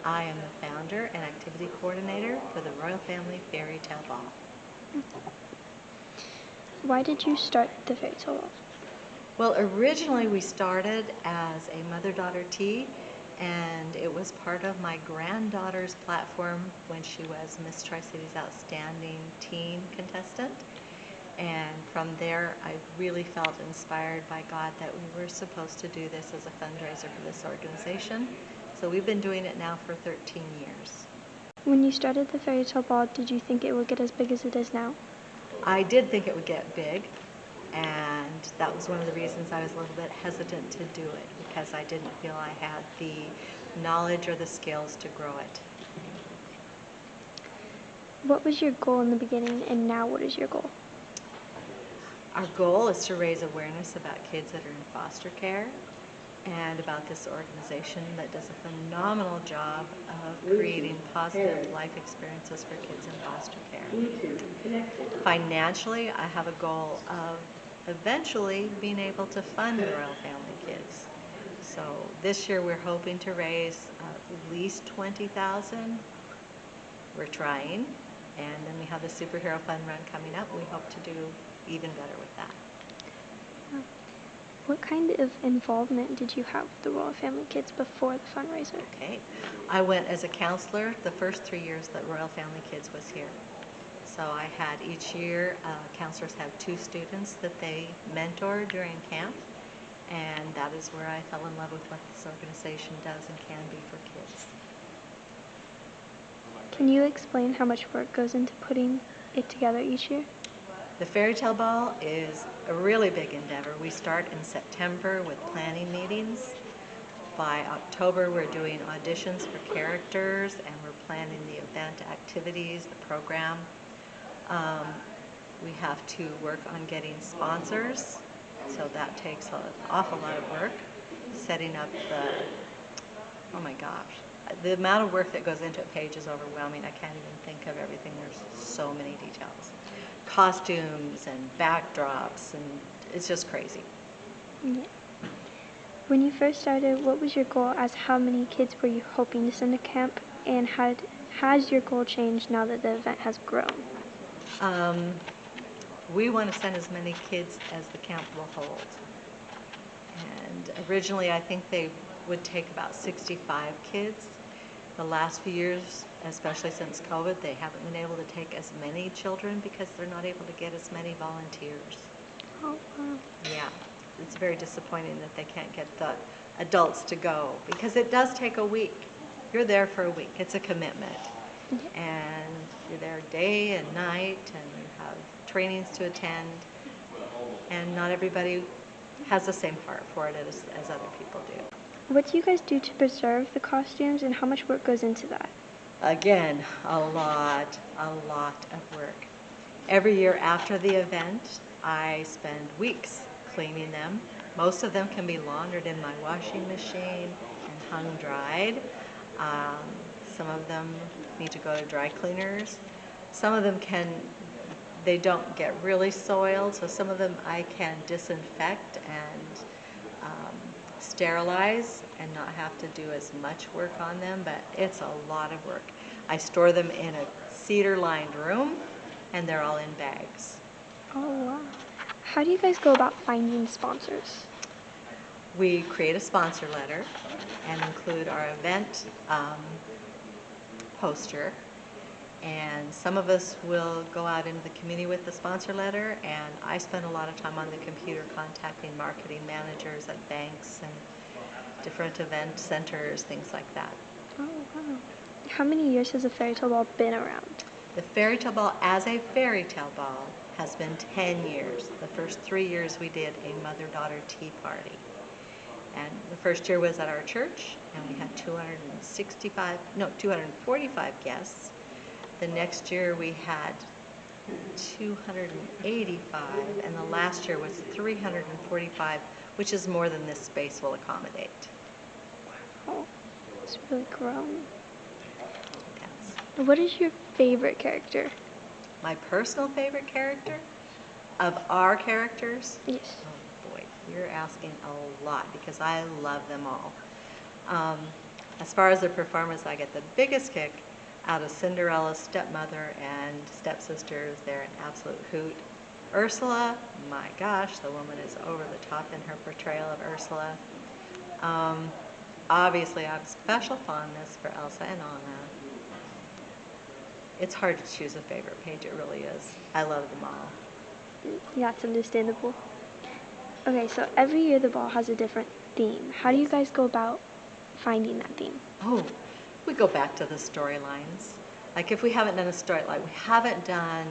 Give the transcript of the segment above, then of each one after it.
I am the founder and activity coordinator for the Royal Family Fairy Tale Ball. Why did you start the fairy tale ball? Well, originally we started as a mother-daughter tea, and it was part of my granddaughter's platform when she was Miss Tri-Cities Outstanding Teen Contestant. And from there, I really felt inspired by God that we were supposed to do this as a fundraiser for this organization. So we've been doing it now for 13 years. When you started the fairy tale ball, did you think it would get as big as it is now? I did think it would get big, and that was one of the reasons I was a little bit hesitant to do it, because I didn't feel I had the knowledge or the skills to grow it. What was your goal in the beginning, and now what is your goal? Our goal is to raise awareness about kids that are in foster care and about this organization that does a phenomenal job of creating positive life experiences for kids in foster care. Financially, I have a goal of eventually being able to fund Royal Family Kids. So this year we're hoping to raise at least $20,000. We're trying, and then we have the Superhero Fun Run coming up. We hope to do even better with that. What kind of involvement did you have with the Royal Family Kids before the fundraiser? Okay, I went as a counselor the first 3 years that Royal Family Kids was here. So I had each year, counselors have 2 students that they mentor during camp, and that is where I fell in love with what this organization does and can be for kids. Can you explain how much work goes into putting it together each year? The Fairy Tale Ball is a really big endeavor. We start in September with planning meetings. By October, we're doing auditions for characters, and we're planning the event activities, the program. We have to work on getting sponsors, so that takes an awful lot of work. Setting up oh my gosh, the amount of work that goes into it, Paige, is overwhelming. I can't even think of everything. There's so many details. Costumes and backdrops, and it's just crazy. Yeah. When you first started, what was your goal as how many kids were you hoping to send to camp, and has your goal changed now that the event has grown? We want to send as many kids as the camp will hold. And originally I think they would take about 65 kids. The last few years, especially since COVID, they haven't been able to take as many children because they're not able to get as many volunteers. Oh, wow. Yeah, it's very disappointing that they can't get the adults to go, because it does take a week. You're there for a week. It's a commitment. Yeah. And you're there day and night, and you have trainings to attend, and not everybody has the same heart for it as other people do. What do you guys do to preserve the costumes, and how much work goes into that? Again, a lot of work. Every year after the event, I spend weeks cleaning them. Most of them can be laundered in my washing machine and hung dried. Some of them need to go to dry cleaners. Some of them they don't get really soiled, so some of them I can disinfect and sterilize and not have to do as much work on them, but it's a lot of work. I store them in a cedar-lined room, and they're all in bags. Oh, wow. How do you guys go about finding sponsors? We create a sponsor letter and include our event poster, and some of us will go out into the community with the sponsor letter, and I spend a lot of time on the computer contacting marketing managers at banks and different event centers, things like that. Oh, wow. How many years has the fairy tale ball been around? The Fairy Tale Ball as a fairy tale ball has been 10 years. The first 3 years we did a mother-daughter tea party. And the first year was at our church, and we had 245 guests. The next year we had 285, and the last year was 345, which is more than this space will accommodate. Oh, it's really grown. Yes. What is your favorite character? My personal favorite character of our characters? Yes. Oh boy, you're asking a lot because I love them all. As far as the performance, I get the biggest kick out of Cinderella's stepmother and stepsisters. They're an absolute hoot. Ursula, my gosh, the woman is over the top in her portrayal of Ursula. Obviously, I have special fondness for Elsa and Anna. It's hard to choose a favorite, Paige, it really is. I love them all. Yeah, it's understandable. Okay, so every year the ball has a different theme. How do you guys go about finding that theme? Oh, we go back to the storylines. Like if we haven't done a storyline, we haven't done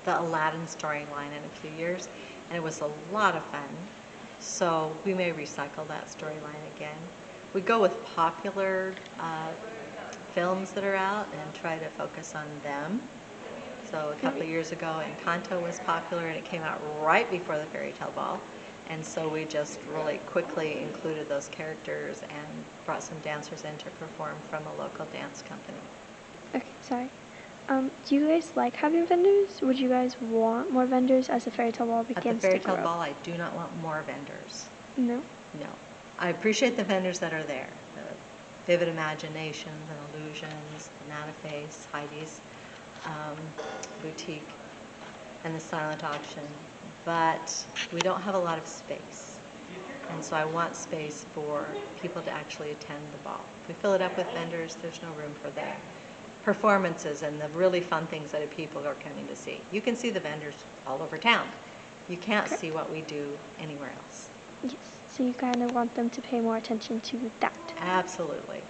the Aladdin storyline in a few years, and it was a lot of fun. So we may recycle that storyline again. We go with popular films that are out and try to focus on them. So a couple of years ago, Encanto was popular, and it came out right before the fairy tale ball. And so we just really quickly included those characters and brought some dancers in to perform from a local dance company. Okay, sorry. Do you guys like having vendors? Would you guys want more vendors as the fairy tale ball begins to grow? At the fairy tale ball, I do not want more vendors. No? No. I appreciate the vendors that are there. The Vivid Imaginations and Illusions, Banana Face, Heidi's boutique, and the silent auction. But we don't have a lot of space. And so I want space for people to actually attend the ball. If we fill it up with vendors, there's no room for the performances and the really fun things that people are coming to see. You can see the vendors all over town. You can't see what we do anywhere else. Yes. So you kind of want them to pay more attention to that. Absolutely.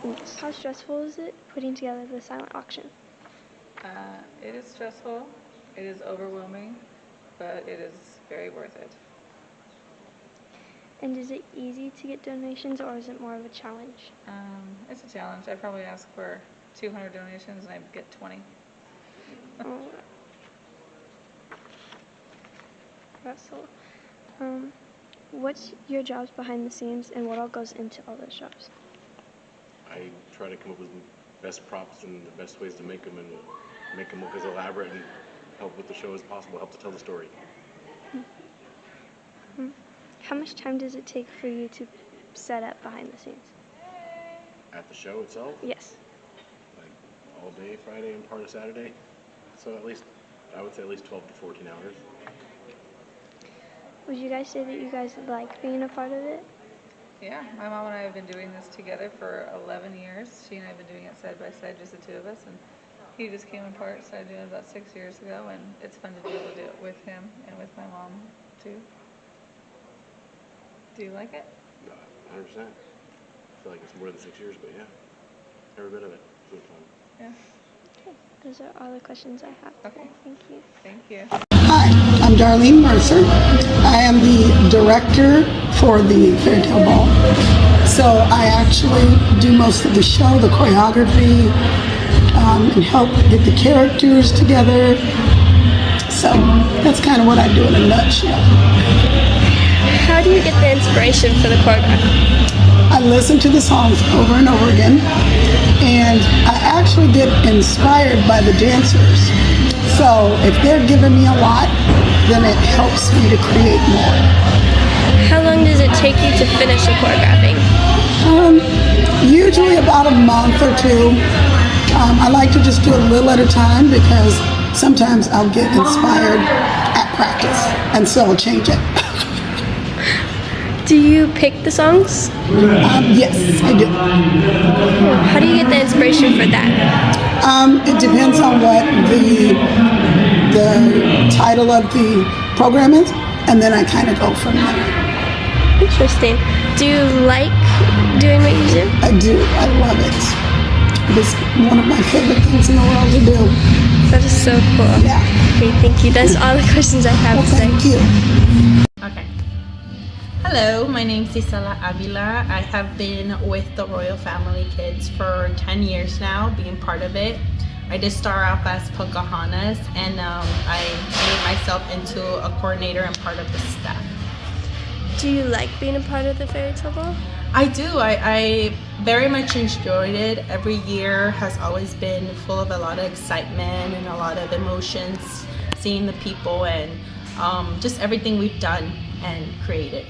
Yes. How stressful is it putting together the silent auction? It is stressful, it is overwhelming, but it is very worth it. And is it easy to get donations, or is it more of a challenge? It's a challenge. I probably ask for 200 donations and I get 20. Oh. Russell, what's your jobs behind the scenes, and what all goes into all those jobs? I try to come up with the best props and the best ways to make them, and make them look as elaborate and help with the show as possible, help to tell the story. How much time does it take for you to set up behind the scenes? At the show itself, Yes. like all day Friday and part of Saturday, so at least, I would say at least 12 to 14 hours. Would you guys say that you guys like being a part of it? Yeah, my mom and I have been doing this together for 11 years. She and I have been doing it side by side, just the two of us, and he just came apart, started doing it about 6 years ago, and it's fun to be able to do it with him and with my mom, too. Do you like it? 100%. I feel like it's more than 6 years, but yeah, every bit of it. It's really fun. Yeah. Okay. Those are all the questions I have. Okay. Thank you. Thank you. Hi, I'm Darlene Mercer. I am the director for the Fairy Tale Ball. So I actually do most of the show, the choreography, and help get the characters together. So that's kind of what I do in a nutshell. How do you get the inspiration for the choreograph? I listen to the songs over and over again, and I actually get inspired by the dancers. So if they're giving me a lot, then it helps me to create more. How long does it take you to finish the choreographing? Usually about a month or two. I like to just do a little at a time because sometimes I'll get inspired at practice, and so I'll change it. Do you pick the songs? Yes, I do. How do you get the inspiration for that? It depends on what the title of the program is, and then I kind of go from there. Interesting. Do you like doing what you do? I do. I love it. It's one of my favorite things in the world to do. That is so cool. Yeah. Okay, thank you. That's all the questions I have Well, today. thank you. Okay. Hello, my name is Isela Avila. I have been with the Royal Family Kids for 10 years now, being part of it. I did start off as Pocahontas, and I made myself into a coordinator and part of the staff. Do you like being a part of the Fairy Tale Ball? I do. I very much enjoyed it. Every year has always been full of a lot of excitement and a lot of emotions, seeing the people and just everything we've done and created.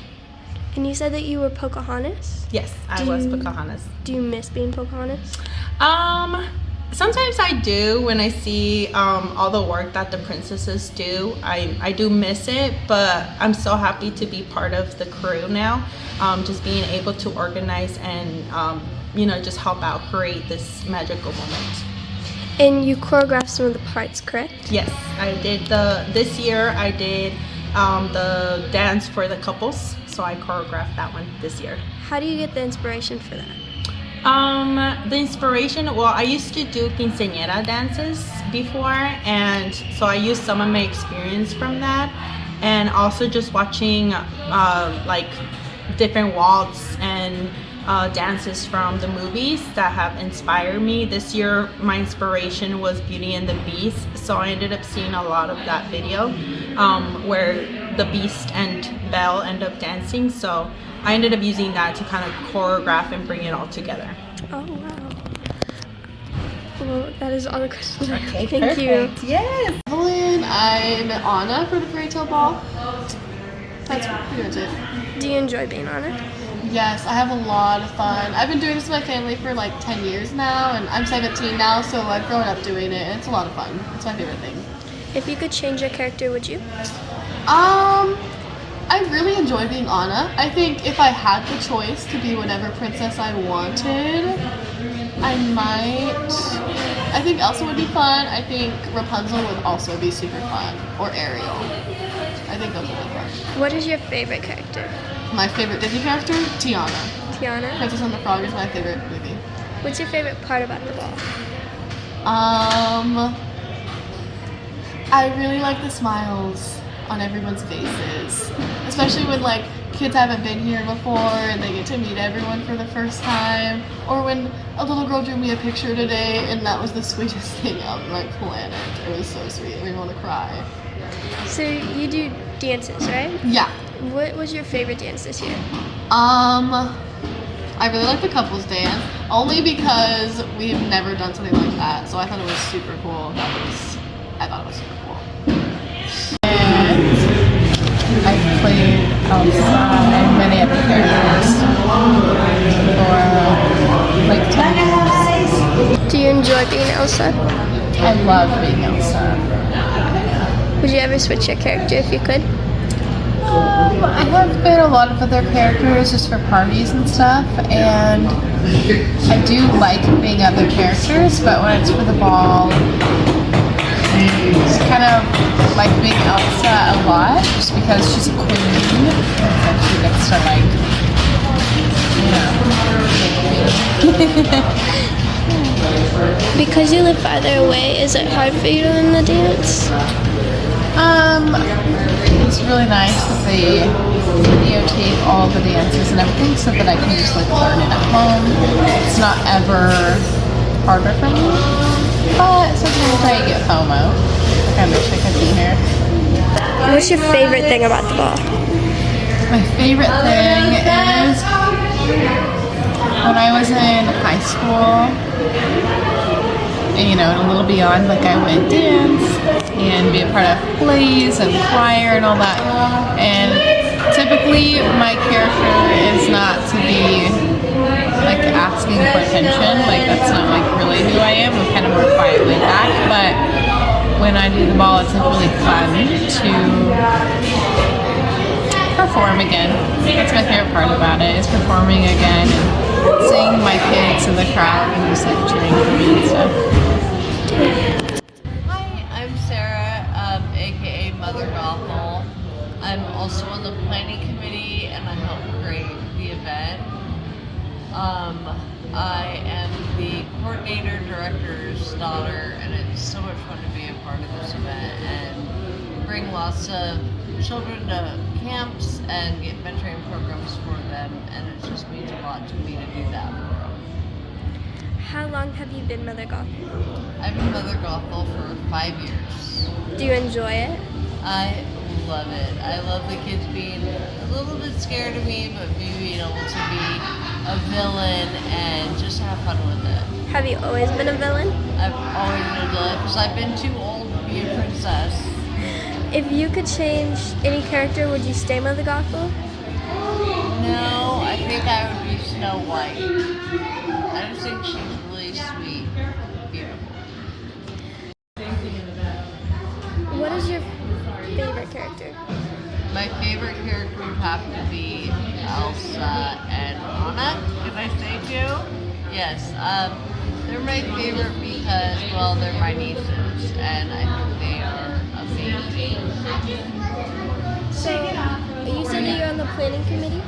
And you said that you were Pocahontas? Yes, I was Pocahontas. Do you miss being Pocahontas? Sometimes I do when I see all the work that the princesses do. I do miss it, but I'm so happy to be part of the crew now. Just being able to organize and just help out create this magical moment. And you choreographed some of the parts, correct? Yes, I did this year I did the dance for the couples, so I choreographed that one this year. How do you get the inspiration for that? The inspiration, well, I used to do quinceañera dances before, and so I used some of my experience from that, and also just watching like different waltz and dances from the movies that have inspired me. This year my inspiration was Beauty and the Beast, so I ended up seeing a lot of that video where the Beast and Belle end up dancing, so I ended up using that to kind of choreograph and bring it all together. Oh, wow. Well, that is all the questions I have. Okay, Thank perfect. you. Yes. Evelyn, I'm Anna for the fairy tale ball. That's pretty much it. Do you enjoy being on it? Yes, I have a lot of fun. I've been doing this with my family for like 10 years now, and I'm 17 now, so I've grown up doing it, and it's a lot of fun. It's my favorite thing. If you could change your character, would you? I really enjoy being Anna. I think if I had the choice to be whatever princess I wanted, I think Elsa would be fun. I think Rapunzel would also be super fun. Or Ariel. I think those would be fun. What is your favorite character? My favorite Disney character? Tiana. Tiana? Princess and the Frog is my favorite movie. What's your favorite part about the ball? I really like the smiles on everyone's faces. Especially when like kids haven't been here before and they get to meet everyone for the first time. Or when a little girl drew me a picture today and that was the sweetest thing on my planet. It was so sweet. It made me want to cry. So you do dances, right? Yeah. What was your favorite dance this year? I really like the couples dance, only because we've never done something like that, so I thought it was super cool. I thought it was super cool. I've played Elsa and many other characters for like 10 years. Do you enjoy being Elsa? I love being Elsa. Would you ever switch your character if you could? I have been a lot of other characters just for parties and stuff, and I do like being other characters, but when it's for the ball, I kind of like being Elsa a lot, just because she's a queen, and she gets to like, Because you live farther away, is it hard for you to learn the dance? It's really nice that they videotape all the dances and everything so that I can just like learn it at home. It's not ever harder for me, but sometimes I get FOMO. Like I wish I could be here. What's your favorite thing about the ball? My favorite thing is when I was in high school, and a little beyond, like I would dance and be a part of plays and choir and all that. And typically my character is not to be like asking for attention. Like that's not like really who I am. I'm kind of more quiet laid back. But when I do the ball, it's like really fun to perform again. That's my favorite part about it, is performing again and seeing my kids in the crowd and just like cheering for me and stuff. Hi, I'm Sarah, aka Mother Gothel. I'm also on the planning committee and I help create the event. I am the coordinator director's daughter, and it's so much fun to be a part of this event and bring lots of children to camps and get mentoring programs for them, and it just means a lot to me to do that for them. How long have you been Mother Gothel? I've been Mother Gothel for 5 years. Do you enjoy it? I love it. I love the kids being a little bit scared of me, but me being able to be a villain and just have fun with it. Have you always been a villain? I've always been a villain because I've been too old to be a princess. If you could change any character, would you stay Mother Gothel? No, I think I would be Snow White. I just think she's really sweet, beautiful. What is your favorite character? My favorite character would have to be Elsa and Anna. Can I say two? Yes. They're my favorite because, well, they're my nieces, and I think they are amazing. So, you said that you're on the planning committee?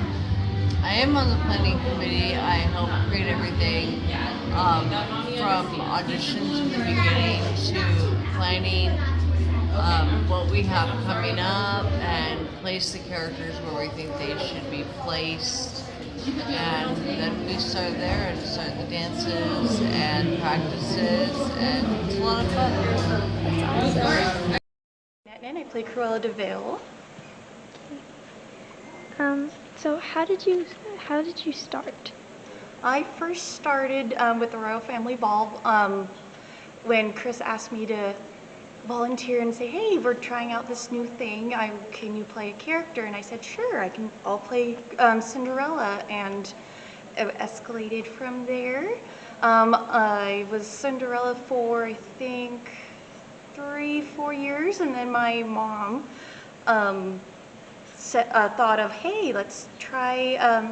I am on the planning committee. I help create everything from auditions in the beginning to planning what we have coming up and place the characters where we think they should be placed. And then we start there and start the dances and practices, and it's a lot of fun. And I play Cruella de Vil. So how did you start? I first started with the Royal Family Ball when Chris asked me to volunteer and say, hey, we're trying out this new thing. Can you play a character? And I said, sure, I'll play Cinderella, and it escalated from there. I was Cinderella for, I think, 3-4 years, and then my mom thought of, hey, let's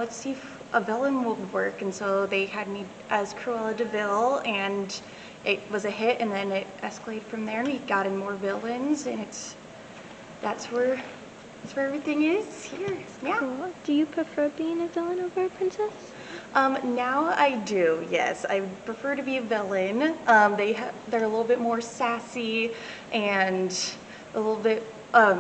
see if a villain would work, and so they had me as Cruella de Vil, and it was a hit, and then it escalated from there, and we got in more villains, and that's where everything is here. Yeah. Cool. Do you prefer being a villain over a princess? Now I do, yes. I prefer to be a villain. They're a little bit more sassy, and a little bit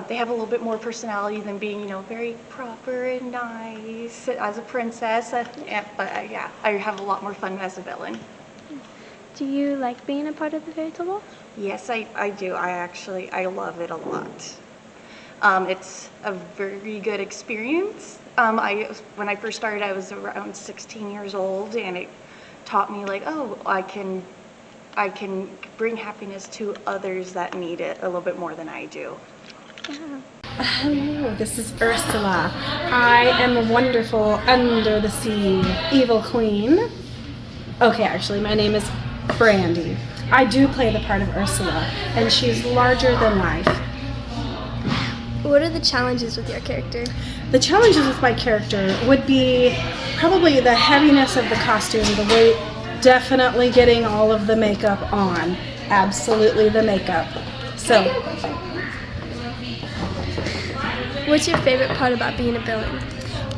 they have a little bit more personality than being, very proper and nice as a princess. Yeah, I have a lot more fun as a villain. Do you like being a part of the Fairy Tale Ball? Yes, I do. I love it a lot. It's a very good experience. When I first started, I was around 16 years old, and it taught me I can bring happiness to others that need it a little bit more than I do. Yeah. Hello, this is Ursula. I am a wonderful under-the-sea evil queen. Okay, actually, my name is Brandy. I do play the part of Ursula, and she's larger than life. What are the challenges with your character? The challenges with my character would be probably the heaviness of the costume, the weight, definitely getting all of the makeup on. Absolutely the makeup. So, what's your favorite part about being a villain?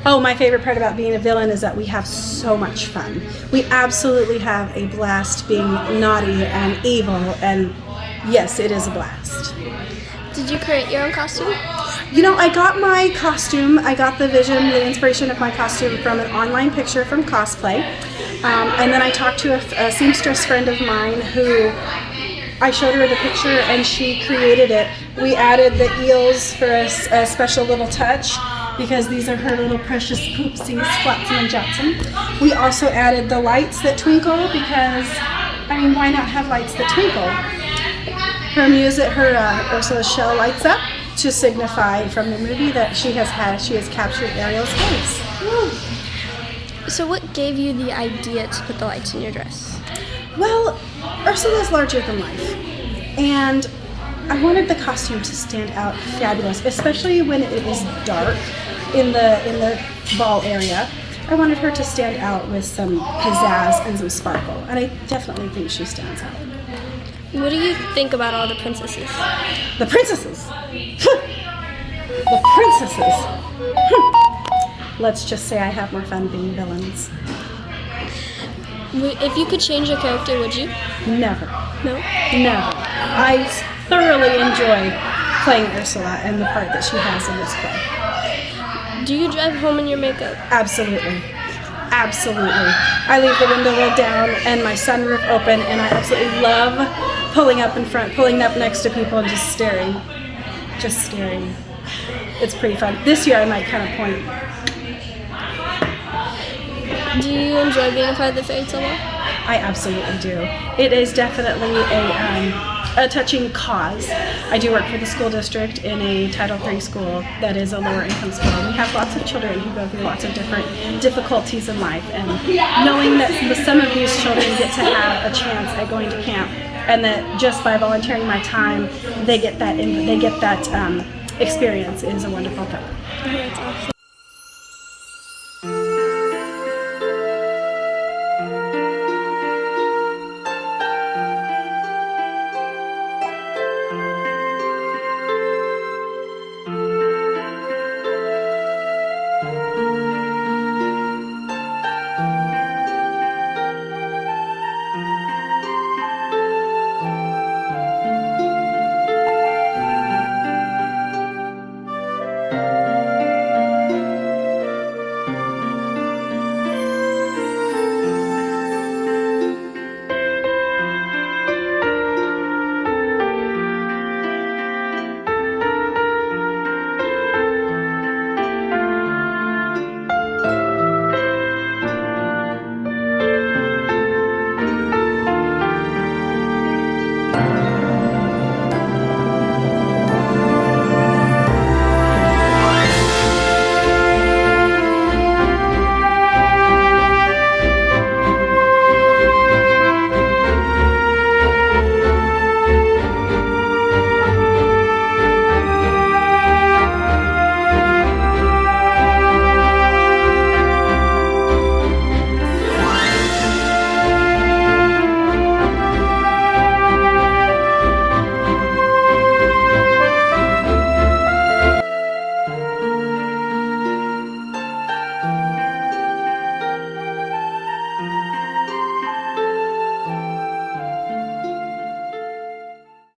oh, my favorite part about being a villain is that we have so much fun. We absolutely have a blast being naughty and evil, and yes, it is a blast. Did you create your own costume? I got my costume, I got the vision, the inspiration of my costume from an online picture from Cosplay. And then I talked to a seamstress friend of mine who I showed her the picture and she created it. We added the eels for a special little touch because these are her little precious poopsies, Flotsam and Jetsam. We also added the lights that twinkle because, why not have lights that twinkle? Her Ursula's shell lights up to signify from the movie that she has captured Ariel's face. So what gave you the idea to put the lights in your dress? Well, Ursula's larger than life, and I wanted the costume to stand out fabulous, especially when it is dark in the ball area. I wanted her to stand out with some pizzazz and some sparkle, and I definitely think she stands out. What do you think about all the princesses? The princesses! The princesses! Let's just say I have more fun being villains. If you could change your character, would you? Never. No? Never. I thoroughly enjoy playing Ursula and the part that she has in this play. Do you drive home in your makeup? Absolutely. Absolutely. I leave the window rolled down and my sunroof open, and I absolutely love pulling up in front, pulling up next to people and just staring. Just staring. It's pretty fun. This year I might kind of point. Do you enjoy being a part of the Fairy Tale Ball? I absolutely do. It is definitely a touching cause. I do work for the school district in a Title III school that is a lower income school. We have lots of children who go through lots of different difficulties in life, and knowing that some of these children get to have a chance at going to camp, and that just by volunteering my time they get that experience is a wonderful thing. That's awesome.